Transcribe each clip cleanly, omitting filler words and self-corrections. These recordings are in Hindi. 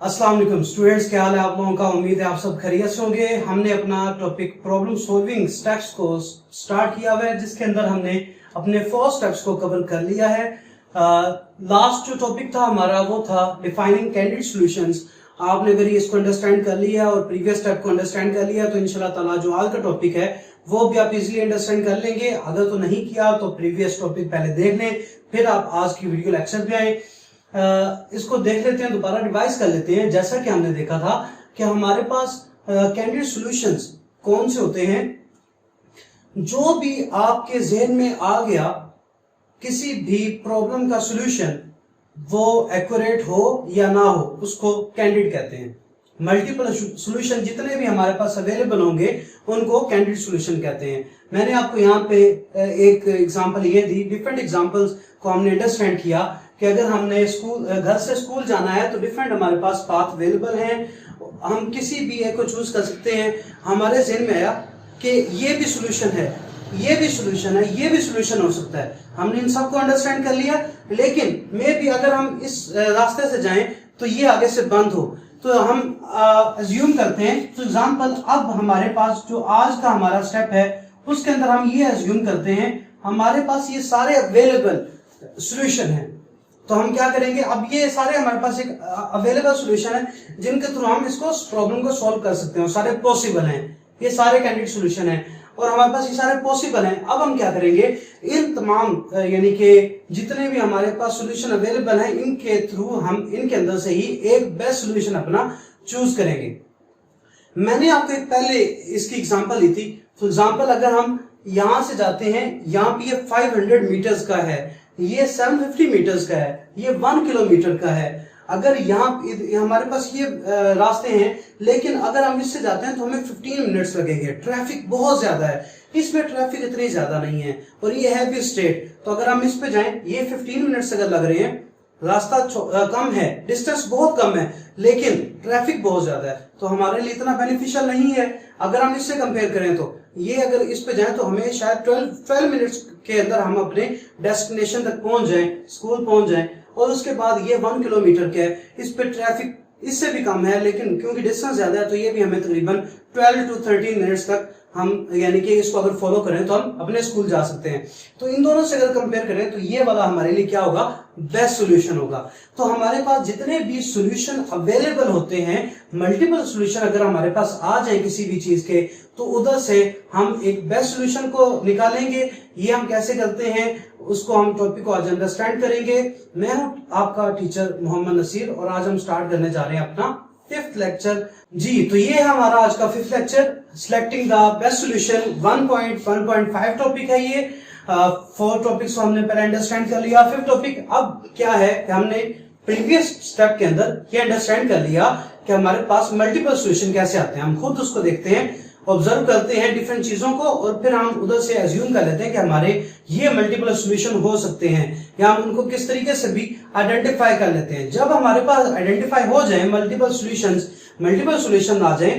अस्सलाम वालेकुम स्टूडेंट्स, क्या हाल है आप लोगों का। उम्मीद है आप सब खैरियत से होंगे। हमने अपना टॉपिक प्रॉब्लम सॉल्विंग स्टेप्स को स्टार्ट किया हुआ है, जिसके अंदर हमने अपने 4 स्टेप्स को कवर कर लिया है। लास्ट जो टॉपिक था हमारा वो था डिफाइनिंग कैंडिडेट सॉल्यूशंस। आपने अगर इसको अंडरस्टैंड कर लिया और प्रीवियस स्टेप को अंडरस्टैंड कर लिया तो इंशाल्लाह ताला जो आज का टॉपिक है वो भी आप इजीली अंडरस्टैंड कर लेंगे। अगर तो नहीं किया तो प्रीवियस टॉपिक पहले देख लें, फिर आप आज की वीडियो लेक्चर पे आए। इसको देख लेते हैं, दोबारा रिवाइज कर लेते हैं। जैसा कि हमने देखा था कि हमारे पास कैंडिडेट सॉल्यूशंस कौन से होते हैं। जो भी आपके जहन में आ गया किसी भी प्रॉब्लम का सॉल्यूशन, वो एक्यूरेट हो या ना हो, उसको कैंडिडेट कहते हैं। मल्टीपल सॉल्यूशन जितने भी हमारे पास अवेलेबल होंगे उनको कैंडिडेट सॉल्यूशन कहते हैं। मैंने आपको यहाँ पे एक एग्जांपल ये दी, डिफरेंट एग्जांपल्स को हमने अंडरस्टैंड किया कि अगर हमने घर से स्कूल जाना है तो डिफरेंट हमारे पास पाथ अवेलेबल हैं। हम किसी भी एक को चूज कर सकते हैं। हमारे जहन में आया कि ये भी सॉल्यूशन है, ये भी सॉल्यूशन है, ये भी सॉल्यूशन हो सकता है। हमने इन सबको अंडरस्टैंड कर लिया, लेकिन मे भी अगर हम इस रास्ते से जाएं तो ये आगे से बंद हो, तो हम अज्यूम करते हैं। तो एग्जांपल, अब हमारे पास जो आज का हमारा स्टेप है उसके अंदर हम ये अज्यूम करते हैं हमारे पास ये सारे अवेलेबल सॉल्यूशन हैं। तो हम क्या करेंगे, अब ये सारे हमारे पास एक अवेलेबल सॉल्यूशन है जिनके थ्रू हम इसको प्रॉब्लम को सॉल्व कर सकते हैं, सारे पॉसिबल हैं, ये सारे कैंडिडेट सॉल्यूशन हैं और हमारे पास ये सारे पॉसिबल हैं। अब हम क्या करेंगे, इन तमाम यानी कि जितने भी हमारे पास सॉल्यूशन अवेलेबल हैं इनके थ्रू हम इनके अंदर से ही एक बेस्ट सॉल्यूशन अपना चूज करेंगे। मैंने आपको एक पहले इसकी एग्जांपल ली थी। तो एग्जांपल, अगर हम यहां से जाते हैं, यहाँ पे ये 500 मीटर्स का है, ये 750 मीटर्स का है, ये 1 किलोमीटर का है। अगर यहाँ हमारे पास ये रास्ते हैं, लेकिन अगर हम इससे जाते हैं तो हमें 15 मिनट्स लगेंगे। ट्रैफिक बहुत ज्यादा है, इसमें ट्रैफिक इतनी ज्यादा नहीं है और ये है भी स्ट्रेट। तो अगर हम इस पे जाएं, ये 15 मिनट्स अगर लग रहे हैं, रास्ता कम है, डिस्टेंस बहुत कम है, लेकिन ट्रैफिक बहुत ज्यादा है, तो हमारे लिए इतना बेनिफिशियल नहीं है। अगर हम इससे कंपेयर करें तो ये अगर इस पे जाएं तो हमें शायद 12 मिनट्स के अंदर हम अपने डेस्टिनेशन तक पहुंच जाएं, स्कूल पहुंच जाएं। और उसके बाद ये 1 किलोमीटर के है, इस पे ट्रैफिक इससे भी कम है, लेकिन क्योंकि डिस्टेंस ज्यादा है तो ये भी हमें तकरीबन 12 to 13 मिनट्स तक हम यानी कि इसको अगर फॉलो करें तो हम अपने स्कूल जा सकते हैं। तो इन दोनों से अगर कंपेयर करें तो ये वाला हमारे लिए क्या होगा, बेस्ट सॉल्यूशन होगा। तो हमारे पास जितने भी सॉल्यूशन अवेलेबल होते हैं, मल्टीपल सॉल्यूशन अगर हमारे पास आ जाए किसी भी चीज के, तो उधर से हम एक बेस्ट सॉल्यूशन को निकालेंगे। ये हम कैसे करते हैं उसको हम टॉपिक को आज अंडरस्टैंड करेंगे। मैं हूं आपका टीचर मोहम्मद नसीर और आज हम स्टार्ट करने जा रहे हैं अपना 5th लेक्चर जी। तो ये है हमारा आज का 5th lecture, selecting the best solution 1.1.5 topic है ये। 4 टॉपिक्स को हमने पहले अंडरस्टैंड कर लिया। 5th टॉपिक अब क्या है कि हमने प्रीवियस स्टेप के अंदर ये अंडरस्टैंड कर लिया कि हमारे पास मल्टीपल सॉल्यूशन कैसे आते हैं। हम खुद उसको देखते हैं, ऑब्जर्व करते हैं डिफरेंट चीजों को और फिर हम उधर से अज्यूम कर लेते हैं कि हमारे ये मल्टीपल सॉल्यूशन हो सकते हैं, या हम उनको किस तरीके से भी आइडेंटिफाई कर लेते हैं। जब हमारे पास आइडेंटिफाई हो जाए मल्टीपल सॉल्यूशन आ जाए,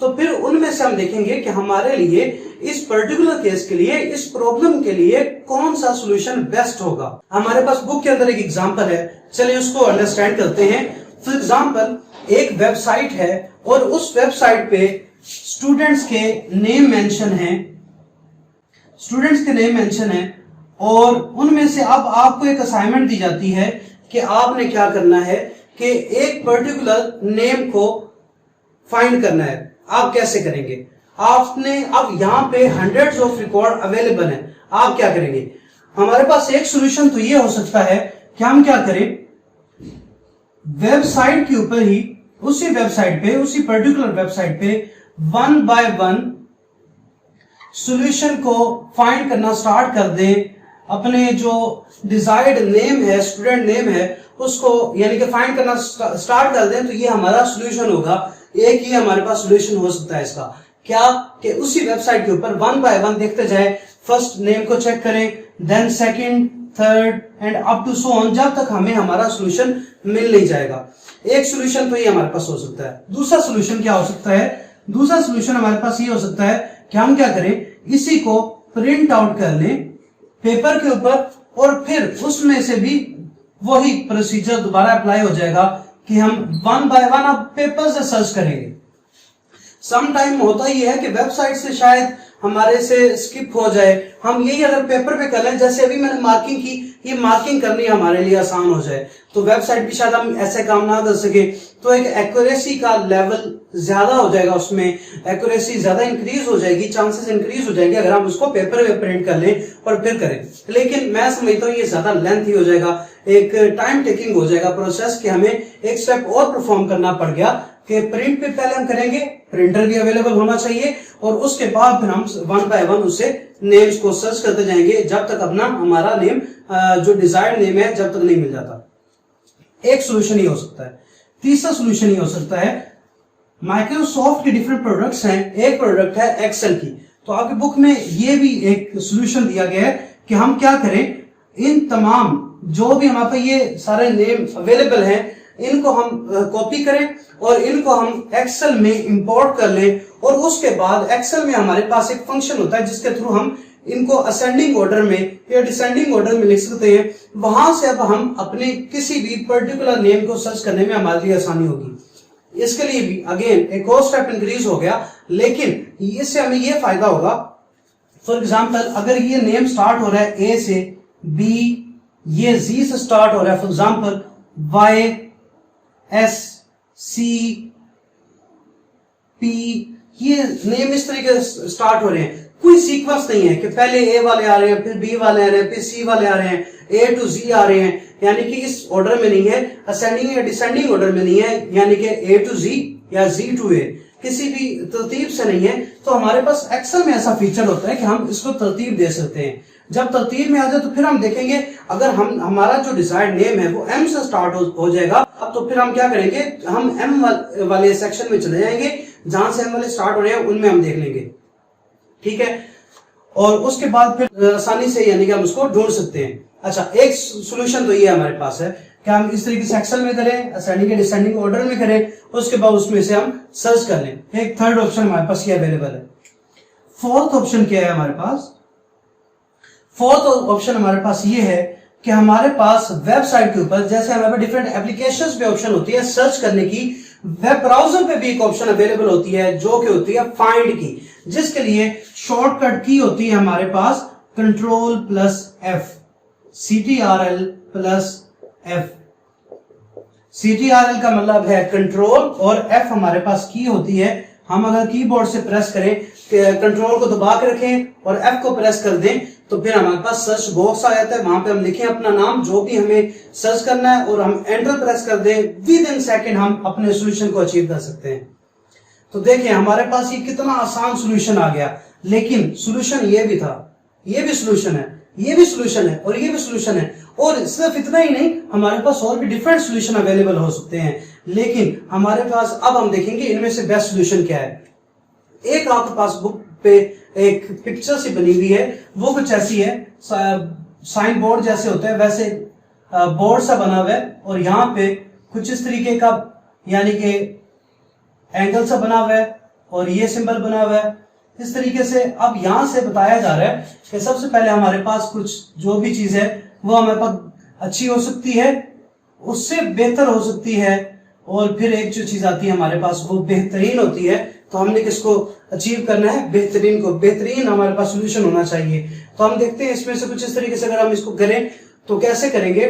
तो फिर उनमें से हम देखेंगे कि हमारे लिए इस पर्टिकुलर केस के लिए, इस प्रॉब्लम के लिए कौन सा सॉल्यूशन बेस्ट होगा। हमारे पास बुक के अंदर एक एग्जांपल है, चलिए उसको अंडरस्टैंड करते हैं। फॉर एग्जांपल, एक वेबसाइट है और उस वेबसाइट पे स्टूडेंट्स के नेम मेंशन है और उनमें से अब आपको एक असाइनमेंट दी जाती है कि आपने क्या करना है कि एक पर्टिकुलर नेम को फाइंड करना है। आप कैसे करेंगे, आपने अब यहाँ पे हंड्रेड्स ऑफ रिकॉर्ड अवेलेबल है, आप क्या करेंगे। हमारे पास एक सॉल्यूशन तो ये हो सकता है कि हम क्या करें, वेबसाइट के ऊपर ही, उसी वेबसाइट पे, उसी पर्टिकुलर वेबसाइट पे 1 by 1 सॉल्यूशन को फाइंड करना स्टार्ट कर दें। अपने जो डिजायर्ड नेम है, स्टूडेंट नेम है, उसको यानी कि फाइंड करना स्टार्ट कर दें, तो ये हमारा सॉल्यूशन होगा। एक ही हमारे पास सॉल्यूशन हो सकता है इसका, क्या कि उसी वेबसाइट के ऊपर 1 by 1 देखते जाए, फर्स्ट नेम को चेक करें, then second, third and up to so on, जब तक हमें हमारा सॉल्यूशन मिल नहीं जाएगा। एक सॉल्यूशन तो ये हमारे पास हो सकता है। दूसरा सॉल्यूशन क्या हो सकता है, दूसरा सॉल्यूशन हमारे पास ये हो सकता है कि हम क्या करें, इसी को प्रिंट आउट कर लें पेपर के ऊपर और फिर उसमें से भी वही प्रोसीजर दोबारा अप्लाई हो जाएगा कि हम वन बाय वन अब पेपर से सर्च करेंगे। सम टाइम होता ही है कि वेबसाइट से शायद हमारे से स्किप हो जाए, हम यही अगर पेपर पे कर लें, जैसे अभी मैंने मार्किंग की, ये मार्किंग करनी हमारे लिए आसान हो जाए, तो वेबसाइट भी शायद हम ऐसे काम ना कर सके, तो एक एक्यूरेसी का लेवल ज्यादा हो जाएगा, उसमें एक्यूरेसी ज्यादा इंक्रीज हो जाएगी, चांसेस इंक्रीज हो जाएंगे अगर हम उसको पेपर पे प्रिंट कर लें और फिर करें। लेकिन मैं समझता हूँ ये ज्यादा लेंथी हो जाएगा, एक टाइम टेकिंग हो जाएगा प्रोसेस, कि हमें एक स्टेप और परफॉर्म करना पड़ गया कि प्रिंट पे पहले हम करेंगे, प्रिंटर भी अवेलेबल होना चाहिए, और उसके बाद फिर हम वन बाय वन उससे नेम्स को सर्च करते जाएंगे जब तक अपना हमारा नेम जो डिजायर्ड नेम है जब तक नहीं मिल जाता। एक सोल्यूशन ही हो सकता है। तीसरा सोल्यूशन ही हो सकता है, माइक्रोसॉफ्ट के डिफरेंट प्रोडक्ट्स हैं, एक प्रोडक्ट है एक्सेल की, तो आपकी बुक में ये भी एक सोल्यूशन दिया गया है कि हम क्या करें, इन तमाम जो भी हमारे पास ये सारे नेम अवेलेबल हैं इनको हम कॉपी करें और इनको हम एक्सेल में इंपोर्ट कर लें, और उसके बाद एक्सेल में हमारे पास एक फंक्शन होता है जिसके थ्रू हम इनको असेंडिंग ऑर्डर में या डिसेंडिंग ऑर्डर में लिख सकते हैं। वहां से अब हम अपने किसी भी पर्टिकुलर नेम को सर्च करने में हमारे लिए आसानी होगी। इसके लिए भी अगेन एक और स्टेप इंक्रीज हो गया, लेकिन इससे हमें यह फायदा होगा, फॉर एग्जाम्पल अगर ये नेम स्टार्ट हो रहा है ए से, बी ये जी से स्टार्ट हो रहा है, for example Y S C P, ये नेम इस तरीके से स्टार्ट हो रहे हैं, कोई सीक्वेंस नहीं है कि पहले ए वाले आ रहे हैं, फिर बी वाले आ रहे हैं, फिर सी वाले आ रहे हैं, ए टू जी आ रहे हैं, यानी कि इस ऑर्डर में नहीं है, असेंडिंग या डिसेंडिंग ऑर्डर में नहीं है, यानी कि ए टू जी या जी टू ए, किसी भी तरतीब से नहीं है। तो हमारे पास एक्सेल में ऐसा फीचर होता है कि हम इसको तरतीब दे सकते हैं। जब तरतीब में आ जाए तो फिर हम देखेंगे अगर हमारा जो डिजायर्ड नेम है वो एम से स्टार्ट हो जाएगा, अब तो फिर हम क्या करेंगे, हम एम वाले सेक्शन में चले जाएंगे, जहां से एम वाले स्टार्ट हो रहे हैं उनमें हम देख लेंगे, ठीक है, और उसके बाद फिर आसानी से यानी कि हम उसको ढूंढ सकते हैं। अच्छा, एक सोल्यूशन तो ये हमारे पास है कि हम इस तरीके से एक्सेल में करें, असेंडिंग या डिसेंडिंग ऑर्डर में करें, उसके बाद उसमें से हम सर्च कर लें। एक थर्ड ऑप्शन हमारे पास ये अवेलेबल है। फोर्थ ऑप्शन क्या है हमारे पास, फोर्थ ऑप्शन हमारे पास ये है कि हमारे पास वेबसाइट के ऊपर, जैसे हमारे पास डिफरेंट एप्लीकेशंस पे ऑप्शन होती है सर्च करने की, वेब ब्राउजर पे भी एक ऑप्शन अवेलेबल होती है जो कि होती है फाइंड की, जिसके लिए शॉर्टकट की होती है हमारे पास control plus F, CTRL plus F. CTRL का मतलब है कंट्रोल और एफ हमारे पास की होती है। हम अगर कीबोर्ड से प्रेस करें, कंट्रोल को दबा के रखें और एफ को प्रेस कर दें, तो फिर हमारे पास सर्च बॉक्स आ जाता है, वहां पे हम लिखें अपना नाम जो भी हमें सर्च करना है और हम एंटर प्रेस कर दें, विद इन सेकेंड हम अपने सोल्यूशन को अचीव कर सकते हैं। तो देखिए हमारे पास ये कितना आसान सोल्यूशन आ गया, लेकिन सोल्यूशन ये भी था, ये भी सोल्यूशन है, ये भी सोल्यूशन है और ये भी सोल्यूशन है, और सिर्फ इतना ही नहीं, हमारे पास और भी डिफरेंट सोल्यूशन अवेलेबल हो सकते हैं। लेकिन हमारे पास अब हम देखेंगे इनमें से बेस्ट सोल्यूशन क्या है। एक आपके पास बुक पे एक पिक्चर सी बनी हुई है, वो कुछ ऐसी है, साइन बोर्ड जैसे होते हैं वैसे बोर्ड सा बना हुआ है, और यहाँ पे कुछ इस तरीके का यानी कि एंगल सा बना हुआ है और ये सिंबल बना हुआ है इस तरीके से। अब यहां से बताया जा रहा है कि सबसे पहले हमारे पास कुछ जो भी चीज है वो हमारे पास अच्छी हो सकती है, उससे बेहतर हो सकती है, और फिर एक जो चीज आती है हमारे पास वो बेहतरीन होती है। तो हमने किसको अचीव करना है, बेहतरीन को। बेहतरीन हमारे पास सोल्यूशन होना चाहिए। तो हम देखते हैं इसमें से कुछ इस तरीके से अगर हम इसको करें तो कैसे करेंगे।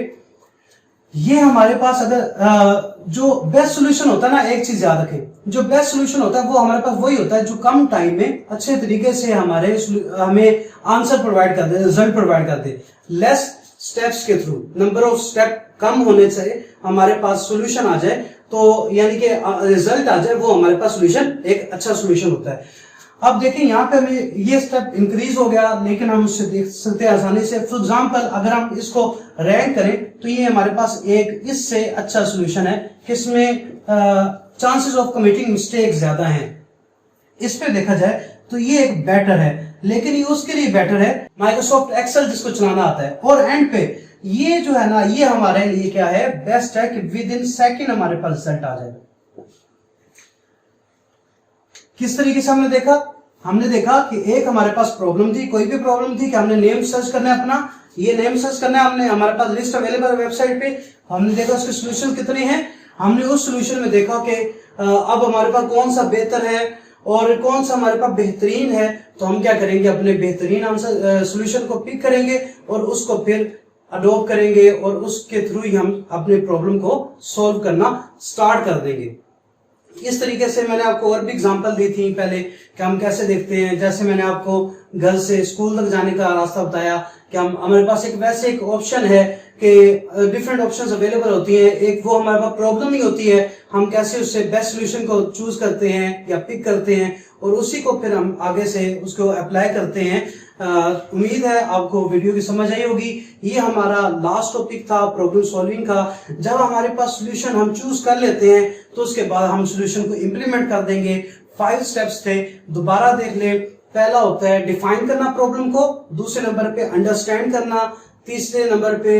ये हमारे पास अगर जो बेस्ट सोल्यूशन होता है ना, एक चीज याद रखें, जो बेस्ट सोल्यूशन होता है वो हमारे पास वही होता है जो कम टाइम में अच्छे तरीके से हमें आंसर प्रोवाइड कर दे, रिजल्ट प्रोवाइड कर दे। लेस स्टेप्स के थ्रू, नंबर ऑफ स्टेप कम होने से हमारे पास सोल्यूशन आ जाए, तो यानी कि रिजल्ट आ जाए, वो हमारे पास सोल्यूशन एक अच्छा सोल्यूशन होता है। अब देखें यहाँ पे हमें ये स्टेप इंक्रीज हो गया, लेकिन हम उससे देख सकते हैं आसानी से। फॉर एग्जांपल अगर हम इसको रैंक करें तो ये हमारे पास एक इससे अच्छा सोल्यूशन है किसमें चांसेस ऑफ कमिटिंग मिस्टेक ज्यादा हैं। इस पे देखा जाए तो ये एक बेटर है, लेकिन ये उसके लिए बेटर है माइक्रोसॉफ्ट एक्सेल जिसको चलाना आता है। और एंड पे ये जो है ना, ये हमारे लिए क्या है, बेस्ट है कि विद इन सेकेंड हमारे पास रिजल्ट आ जाए। किस तरीके से हमने देखा कि एक हमारे पास प्रॉब्लम थी, कोई भी प्रॉब्लम थी कि हमने नेम सर्च करना है अपना, ये नेम सर्च करना है हमने, हमारे पास लिस्ट अवेलेबल है वेबसाइट पे, हमने देखा उसके सॉल्यूशन कितने हैं। हमने उस सोल्यूशन में देखा कि अब हमारे पास कौन सा बेहतर है और कौन सा हमारे पास बेहतरीन है, तो हम क्या करेंगे, अपने बेहतरीन आंसर सोल्यूशन को पिक करेंगे और उसको फिर अडॉप्ट करेंगे और उसके थ्रू ही हम अपने प्रॉब्लम को सॉल्व करना स्टार्ट कर देंगे। इस तरीके से मैंने आपको और भी एग्जांपल दी थी पहले कि हम कैसे देखते हैं। जैसे मैंने आपको घर से स्कूल तक जाने का रास्ता बताया कि हम हमारे पास एक ऑप्शन है कि डिफरेंट ऑप्शंस अवेलेबल होती हैं। एक वो हमारे पास प्रॉब्लम ही होती है, हम कैसे उससे बेस्ट सोल्यूशन को चूज करते हैं या पिक करते हैं और उसी को फिर हम आगे से उसको अप्लाई करते हैं। उम्मीद है आपको वीडियो की समझ आई होगी। ये हमारा लास्ट टॉपिक था प्रॉब्लम सॉल्विंग का। जब हमारे पास सोल्यूशन हम चूज कर लेते हैं तो उसके बाद हम सोल्यूशन को इम्प्लीमेंट कर देंगे। 5 स्टेप्स थे, दोबारा देख ले। पहला होता है डिफाइन करना प्रॉब्लम को, दूसरे नंबर पे अंडरस्टैंड करना, तीसरे नंबर पे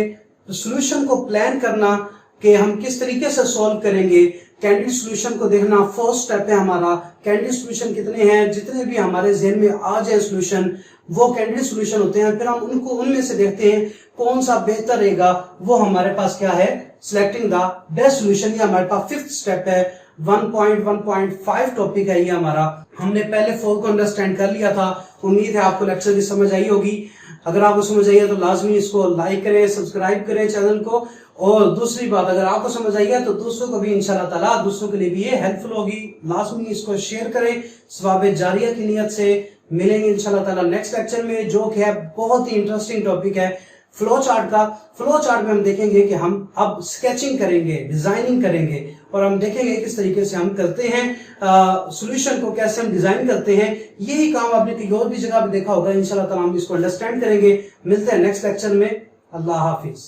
सोल्यूशन को प्लान करना कि हम किस तरीके से सॉल्व करेंगे, कैंडिडेट सोल्यूशन को देखना फर्स्ट स्टेप है हमारा। कैंडिडेट सोल्यूशन कितने हैं, जितने भी हमारे जहन में आ जाए सोल्यूशन वो कैंडिडेट सोल्यूशन होते हैं। फिर हम उनको उनमें से देखते हैं कौन सा बेहतर रहेगा, वो हमारे पास क्या है, सिलेक्टिंग द बेस्ट सोल्यूशन। ये हमारे पास 5th स्टेप है। 1.1.5 टॉपिक है ये हमारा। हमने पहले 4 को अंडरस्टैंड कर लिया था। उम्मीद है आपको लेक्चर की समझ आई होगी। अगर आपको समझ आई है तो लाजमी इसको लाइक करें, सब्सक्राइब करें चैनल को। और दूसरी बात, अगर आपको समझ आई है तो दूसरों को भी इंशाल्लाह ताला, दूसरों के लिए भी ये हेल्पफुल होगी। लाजमी इसको शेयर करें सवाब जारिया की नियत से। मिलेंगे इंशाल्लाह ताला नेक्स्ट लेक्चर में, जो कि है बहुत ही इंटरेस्टिंग टॉपिक है फ्लो चार्ट का। फ्लो चार्ट में हम देखेंगे कि हम अब स्केचिंग करेंगे, डिजाइनिंग करेंगे और हम देखेंगे किस तरीके से हम करते हैं सॉल्यूशन को, कैसे हम डिजाइन करते हैं। यही काम आपने कहीं और भी जगह पे देखा होगा। इंशाल्लाह ताला हम इसको अंडरस्टैंड करेंगे। मिलते हैं नेक्स्ट लेक्चर में। अल्लाह हाफिज।